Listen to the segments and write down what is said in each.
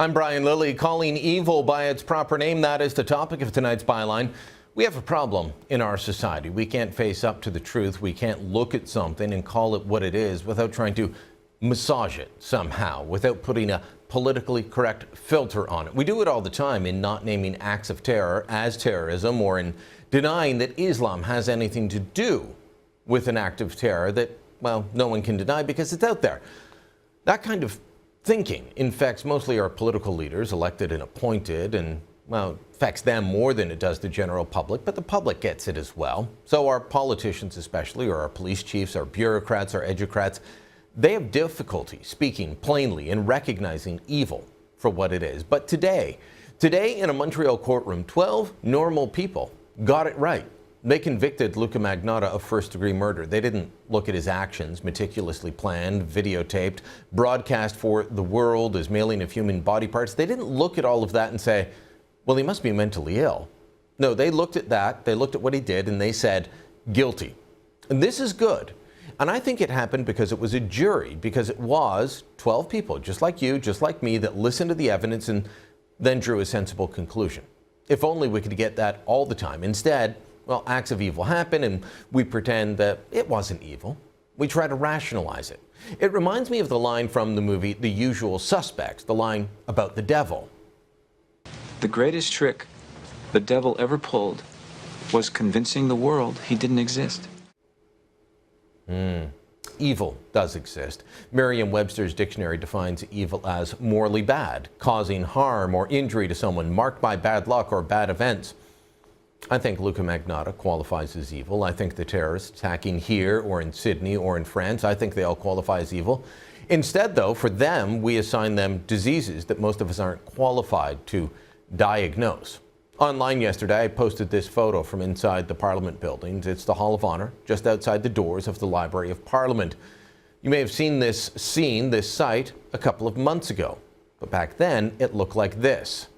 I'm Brian Lilly. Calling evil by its proper name, that is the topic of tonight's byline. We have a problem in our society. We can't face up to the truth. We can't look at something and call it what it is without trying to massage it somehow, without putting a politically correct filter on it. We do it all the time in not naming acts of terror as terrorism, or in denying that Islam has anything to do with an act of terror that, well, no one can deny because it's out there. That kind of thinking infects mostly our political leaders, elected and appointed, and, well, affects them more than it does the general public, but the public gets it as well. So our politicians especially, or our police chiefs, our bureaucrats, our educrats, they have difficulty speaking plainly and recognizing evil for what it is. But today in a Montreal courtroom, 12 normal people got it right. They convicted Luka Magnotta of first-degree murder. They didn't look at his actions, meticulously planned, videotaped, broadcast for the world as mailing of human body parts. They didn't look at all of that and say, well, he must be mentally ill. No, they looked at that, they looked at what he did, and they said, guilty. And this is good. And I think it happened because it was a jury, because it was 12 people, just like you, just like me, that listened to the evidence and then drew a sensible conclusion. If only we could get that all the time. Instead, well, acts of evil happen and we pretend that it wasn't evil. We try to rationalize it. It reminds me of the line from the movie The Usual Suspects, the line about the devil. The greatest trick the devil ever pulled was convincing the world he didn't exist. Evil does exist. Merriam-Webster's dictionary defines evil as morally bad, causing harm or injury to someone, marked by bad luck or bad events. I think Luka Magnotta qualifies as evil. I think the terrorists attacking here or in Sydney or in France, I think they all qualify as evil. Instead, though, for them, we assign them diseases that most of us aren't qualified to diagnose. Online yesterday, I posted this photo from inside the Parliament buildings. It's the Hall of Honor, just outside the doors of the Library of Parliament. You may have seen this site, a couple of months ago. But back then, it looked like this.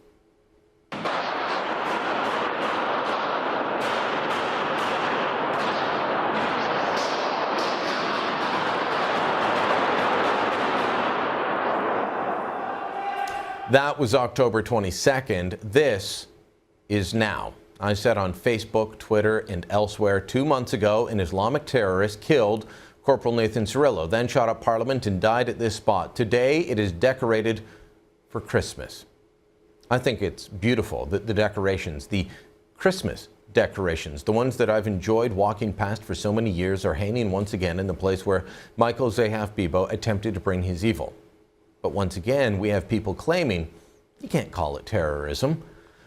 That was October 22nd. This is now. I said on Facebook, Twitter, and elsewhere 2 months ago, an Islamic terrorist killed Corporal Nathan Cirillo, then shot up Parliament and died at this spot. Today, it is decorated for Christmas. I think it's beautiful that the decorations, the Christmas decorations, the ones that I've enjoyed walking past for so many years, are hanging once again in the place where Michael Zehaf Bibo attempted to bring his evil. But once again, we have people claiming you can't call it terrorism.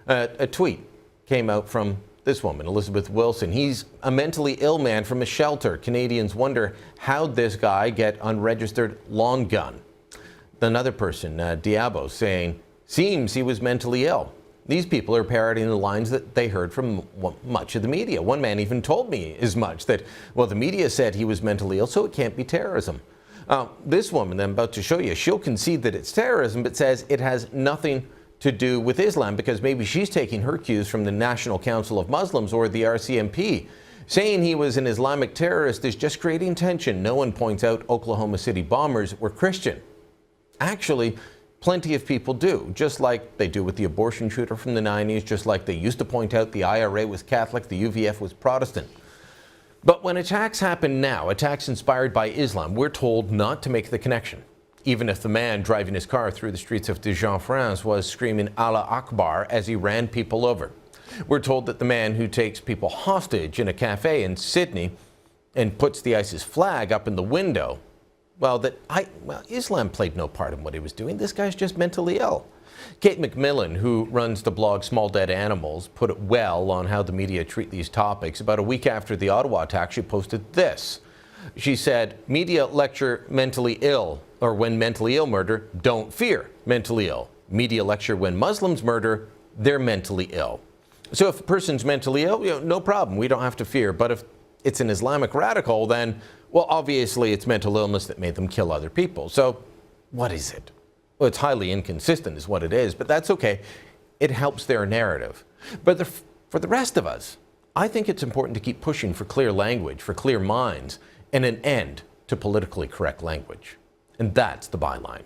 A tweet came out from this woman, Elizabeth Wilson. He's a mentally ill man from a shelter. Canadians wonder, how'd this guy get unregistered long gun? Another person, Diabo, saying, seems he was mentally ill. These people are parroting the lines that they heard from much of the media. One man even told me as much, that, well, the media said he was mentally ill, so it can't be terrorism. This woman that I'm about to show you, she'll concede that it's terrorism, but says it has nothing to do with Islam, because maybe she's taking her cues from the National Council of Muslims or the RCMP. Saying he was an Islamic terrorist is just creating tension. No one points out Oklahoma City bombers were Christian. Actually, plenty of people do, just like they do with the abortion shooter from the 90s, just like they used to point out the IRA was Catholic, the UVF was Protestant. But when attacks happen now, attacks inspired by Islam, we're told not to make the connection. Even if the man driving his car through the streets of Dijon, France, was screaming Allah Akbar as he ran people over. We're told that the man who takes people hostage in a cafe in Sydney and puts the ISIS flag up in the window, well, Islam played no part in what he was doing. This guy's just mentally ill. Kate McMillan, who runs the blog Small Dead Animals, put it well on how the media treat these topics. About a week after the Ottawa attack, she posted this. She said, media lecture mentally ill, or when mentally ill murder, don't fear mentally ill. Media lecture when Muslims murder, they're mentally ill. So if a person's mentally ill, no problem, we don't have to fear. But if it's an Islamic radical, then, well, obviously it's mental illness that made them kill other people. So what is it? Well, it's highly inconsistent is what it is, but that's okay. It helps their narrative. But for the rest of us, I think it's important to keep pushing for clear language, for clear minds, and an end to politically correct language. And that's the byline.